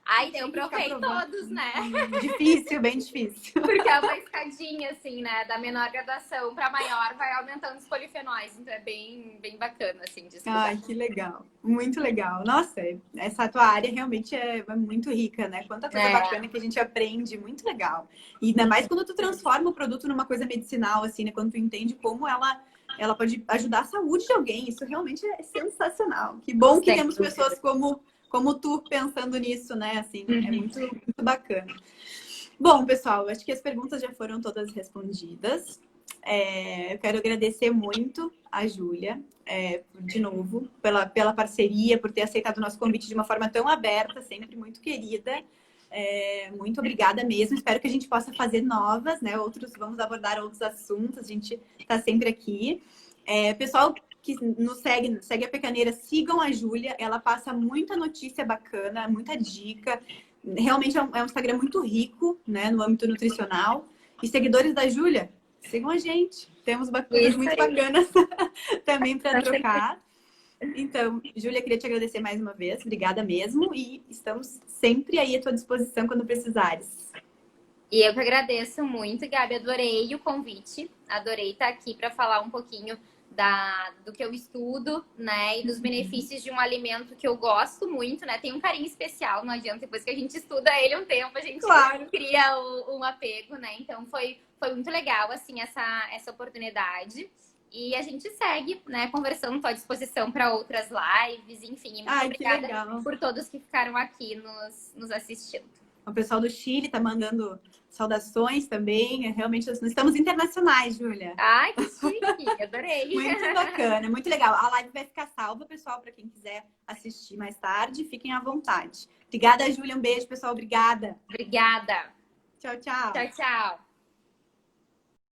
Aí eu Tinha que ficar provei provando. todos, né? Difícil, bem difícil. Porque é uma escadinha, assim, né? Da menor graduação para maior, vai aumentando os polifenóis. Então é bem, bem bacana, assim, de estudar. Ai, que legal. Muito legal. Nossa, essa tua área realmente é muito rica, né? Quanta coisa É. bacana que a gente aprende, muito legal. E ainda mais quando tu transforma o produto numa coisa medicinal, assim, né? Quando tu entende como ela pode ajudar a saúde de alguém. Isso realmente é sensacional. Que bom que Sem temos dúvida. pessoas como tu pensando nisso, né? Assim, é Uhum. muito, muito bacana. Bom, pessoal, acho que as perguntas já foram todas respondidas. Eu quero agradecer muito a Júlia, de novo, pela parceria, por ter aceitado o nosso convite de uma forma tão aberta, sempre muito querida. Muito obrigada mesmo. Espero que a gente possa fazer novas, né? Vamos abordar outros assuntos. A gente está sempre aqui. Pessoal que nos segue a Pecaneira, sigam a Júlia. Ela passa muita notícia bacana, muita dica. Realmente é um Instagram muito rico, né, no âmbito nutricional. E seguidores da Júlia, sigam a gente. Temos coisas Isso muito aí. bacanas também para Com certeza. trocar. Então, Júlia, queria te agradecer mais uma vez. Obrigada mesmo. E estamos sempre aí à tua disposição quando precisares. E eu que agradeço muito, Gabi. Adorei o convite. Adorei estar aqui para falar um pouquinho do que eu estudo, né? E dos benefícios de um alimento que eu gosto muito, né? Tem um carinho especial, não adianta. Depois que a gente estuda ele um tempo, a gente Claro. cria um apego, né? Então foi muito legal, assim, essa oportunidade. E a gente segue, né, conversando, estou à disposição para outras lives, enfim. E muito Ai, que obrigada legal. por todos que ficaram aqui nos assistindo. O pessoal do Chile está mandando saudações também. Realmente, nós estamos internacionais, Júlia. Ai, que chique! Adorei! Muito bacana, muito legal. A live vai ficar salva, pessoal, para quem quiser assistir mais tarde. Fiquem à vontade. Obrigada, Júlia. Um beijo, pessoal. Obrigada. Obrigada! Tchau, tchau. Tchau, tchau!